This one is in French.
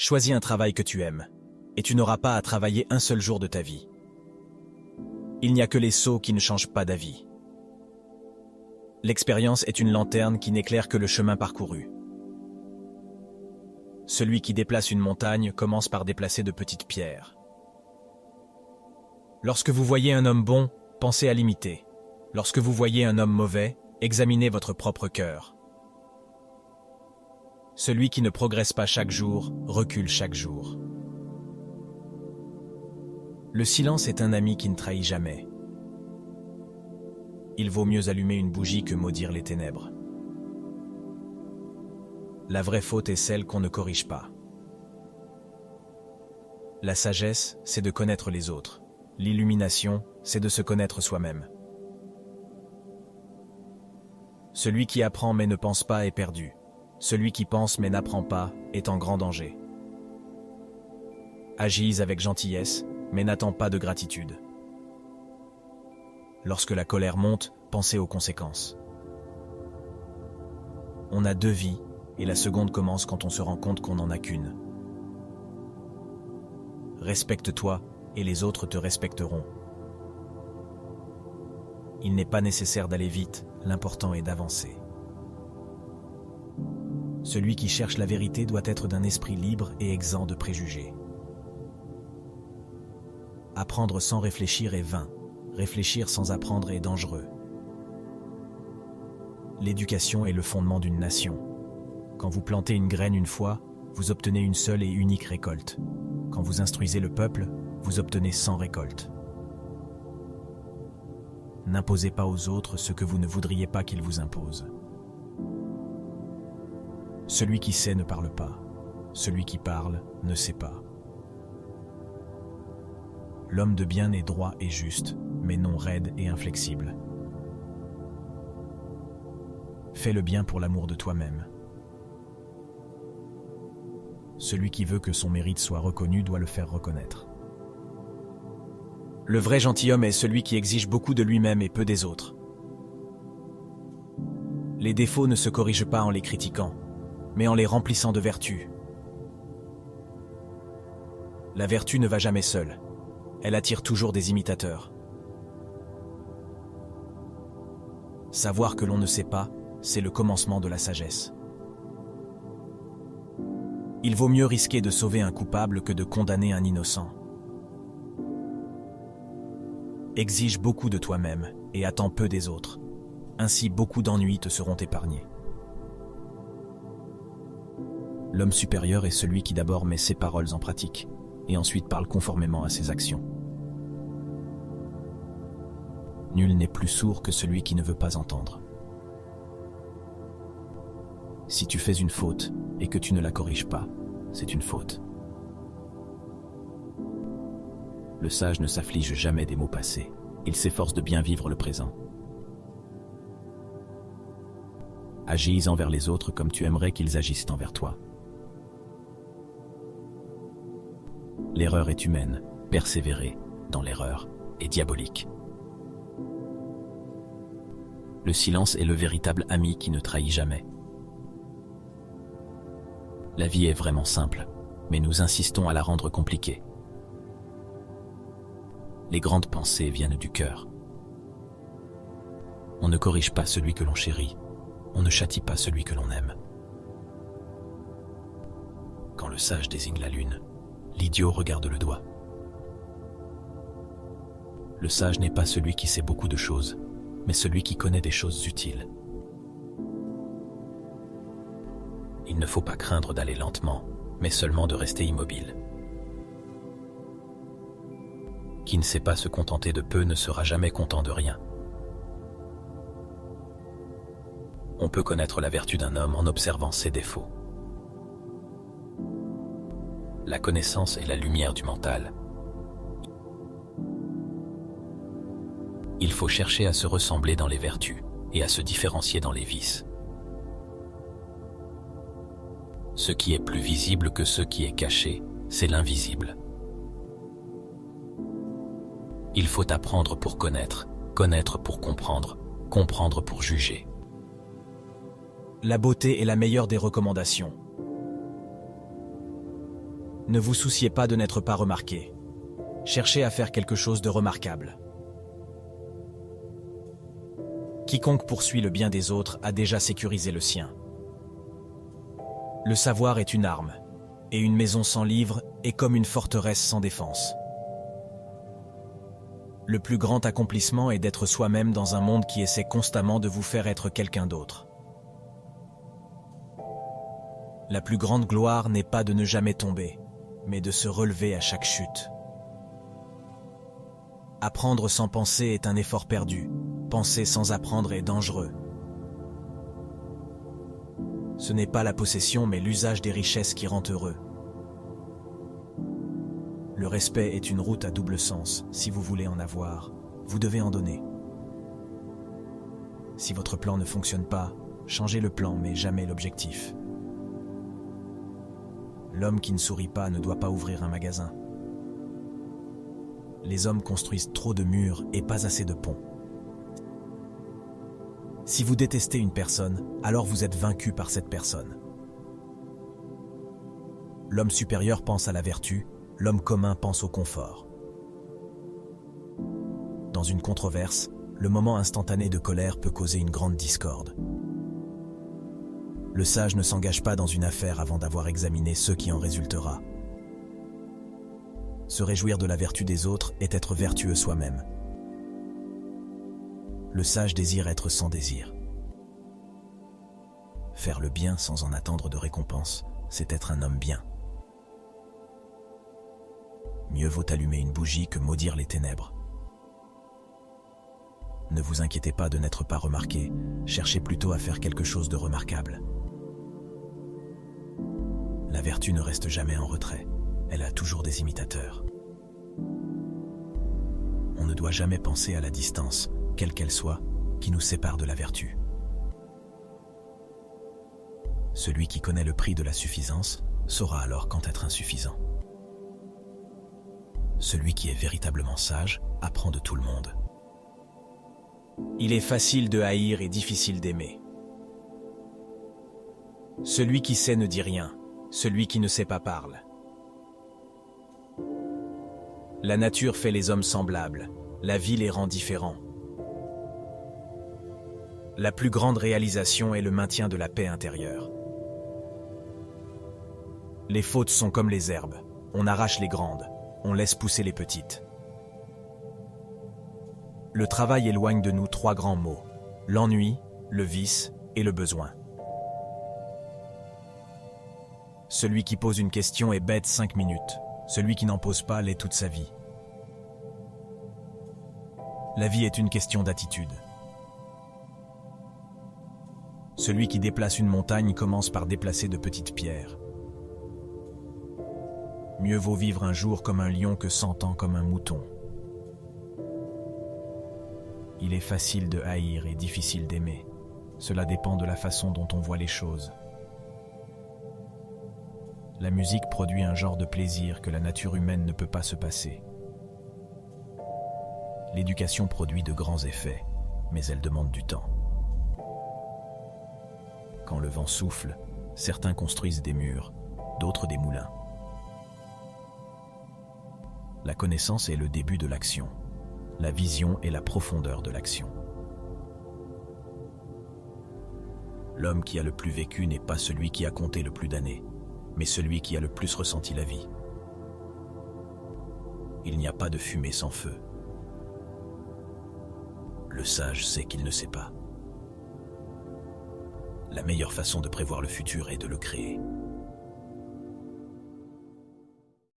Choisis un travail que tu aimes, et tu n'auras pas à travailler un seul jour de ta vie. Il n'y a que les sots qui ne changent pas d'avis. L'expérience est une lanterne qui n'éclaire que le chemin parcouru. Celui qui déplace une montagne commence par déplacer de petites pierres. Lorsque vous voyez un homme bon, pensez à l'imiter. Lorsque vous voyez un homme mauvais, examinez votre propre cœur. Celui qui ne progresse pas chaque jour, recule chaque jour. Le silence est un ami qui ne trahit jamais. Il vaut mieux allumer une bougie que maudire les ténèbres. La vraie faute est celle qu'on ne corrige pas. La sagesse, c'est de connaître les autres. L'illumination, c'est de se connaître soi-même. Celui qui apprend mais ne pense pas est perdu. Celui qui pense mais n'apprend pas est en grand danger. Agis avec gentillesse, mais n'attends pas de gratitude. Lorsque la colère monte, pensez aux conséquences. On a 2 vies, et la seconde commence quand on se rend compte qu'on n'en a qu'une. Respecte-toi, et les autres te respecteront. Il n'est pas nécessaire d'aller vite, l'important est d'avancer. Celui qui cherche la vérité doit être d'un esprit libre et exempt de préjugés. Apprendre sans réfléchir est vain. Réfléchir sans apprendre est dangereux. L'éducation est le fondement d'une nation. Quand vous plantez une graine une fois, vous obtenez une seule et unique récolte. Quand vous instruisez le peuple, vous obtenez 100 récoltes. N'imposez pas aux autres ce que vous ne voudriez pas qu'ils vous imposent. Celui qui sait ne parle pas. Celui qui parle ne sait pas. L'homme de bien est droit et juste, mais non raide et inflexible. Fais le bien pour l'amour de toi-même. Celui qui veut que son mérite soit reconnu doit le faire reconnaître. Le vrai gentilhomme est celui qui exige beaucoup de lui-même et peu des autres. Les défauts ne se corrigent pas en les critiquant, mais en les remplissant de vertu. La vertu ne va jamais seule. Elle attire toujours des imitateurs. Savoir que l'on ne sait pas, c'est le commencement de la sagesse. Il vaut mieux risquer de sauver un coupable que de condamner un innocent. Exige beaucoup de toi-même et attends peu des autres. Ainsi, beaucoup d'ennuis te seront épargnés. L'homme supérieur est celui qui d'abord met ses paroles en pratique et ensuite parle conformément à ses actions. Nul n'est plus sourd que celui qui ne veut pas entendre. Si tu fais une faute et que tu ne la corriges pas, c'est une faute. Le sage ne s'afflige jamais des maux passés. Il s'efforce de bien vivre le présent. Agis envers les autres comme tu aimerais qu'ils agissent envers toi. L'erreur est humaine. Persévérer dans l'erreur est diabolique. Le silence est le véritable ami qui ne trahit jamais. La vie est vraiment simple, mais nous insistons à la rendre compliquée. Les grandes pensées viennent du cœur. On ne corrige pas celui que l'on chérit, on ne châtie pas celui que l'on aime. Quand le sage désigne la lune, l'idiot regarde le doigt. Le sage n'est pas celui qui sait beaucoup de choses, mais celui qui connaît des choses utiles. Il ne faut pas craindre d'aller lentement, mais seulement de rester immobile. Qui ne sait pas se contenter de peu ne sera jamais content de rien. On peut connaître la vertu d'un homme en observant ses défauts. La connaissance est la lumière du mental. Il faut chercher à se ressembler dans les vertus et à se différencier dans les vices. Ce qui est plus visible que ce qui est caché, c'est l'invisible. Il faut apprendre pour connaître, connaître pour comprendre, comprendre pour juger. La beauté est la meilleure des recommandations. Ne vous souciez pas de n'être pas remarqué. Cherchez à faire quelque chose de remarquable. Quiconque poursuit le bien des autres a déjà sécurisé le sien. Le savoir est une arme, et une maison sans livre est comme une forteresse sans défense. Le plus grand accomplissement est d'être soi-même dans un monde qui essaie constamment de vous faire être quelqu'un d'autre. La plus grande gloire n'est pas de ne jamais tomber, mais de se relever à chaque chute. Apprendre sans penser est un effort perdu. Penser sans apprendre est dangereux. Ce n'est pas la possession, mais l'usage des richesses qui rend heureux. Le respect est une route à double sens. Si vous voulez en avoir, vous devez en donner. Si votre plan ne fonctionne pas, changez le plan, mais jamais l'objectif. L'homme qui ne sourit pas ne doit pas ouvrir un magasin. Les hommes construisent trop de murs et pas assez de ponts. Si vous détestez une personne, alors vous êtes vaincu par cette personne. L'homme supérieur pense à la vertu, l'homme commun pense au confort. Dans une controverse, le moment instantané de colère peut causer une grande discorde. Le sage ne s'engage pas dans une affaire avant d'avoir examiné ce qui en résultera. Se réjouir de la vertu des autres est être vertueux soi-même. Le sage désire être sans désir. Faire le bien sans en attendre de récompense, c'est être un homme bien. Mieux vaut allumer une bougie que maudire les ténèbres. Ne vous inquiétez pas de n'être pas remarqué, cherchez plutôt à faire quelque chose de remarquable. La vertu ne reste jamais en retrait, elle a toujours des imitateurs. On ne doit jamais penser à la distance, quelle qu'elle soit, qui nous sépare de la vertu. Celui qui connaît le prix de la suffisance saura alors quand être insuffisant. Celui qui est véritablement sage apprend de tout le monde. Il est facile de haïr et difficile d'aimer. Celui qui sait ne dit rien, celui qui ne sait pas parle. La nature fait les hommes semblables, la vie les rend différents. La plus grande réalisation est le maintien de la paix intérieure. Les fautes sont comme les herbes, on arrache les grandes, on laisse pousser les petites. Le travail éloigne de nous trois grands maux, l'ennui, le vice et le besoin. Celui qui pose une question est bête 5 minutes, celui qui n'en pose pas l'est toute sa vie. La vie est une question d'attitude. Celui qui déplace une montagne commence par déplacer de petites pierres. Mieux vaut vivre un jour comme un lion que 100 ans comme un mouton. Il est facile de haïr et difficile d'aimer. Cela dépend de la façon dont on voit les choses. La musique produit un genre de plaisir que la nature humaine ne peut pas se passer. L'éducation produit de grands effets, mais elle demande du temps. Quand le vent souffle, certains construisent des murs, d'autres des moulins. La connaissance est le début de l'action. La vision est la profondeur de l'action. L'homme qui a le plus vécu n'est pas celui qui a compté le plus d'années, mais celui qui a le plus ressenti la vie. Il n'y a pas de fumée sans feu. Le sage sait qu'il ne sait pas. La meilleure façon de prévoir le futur est de le créer.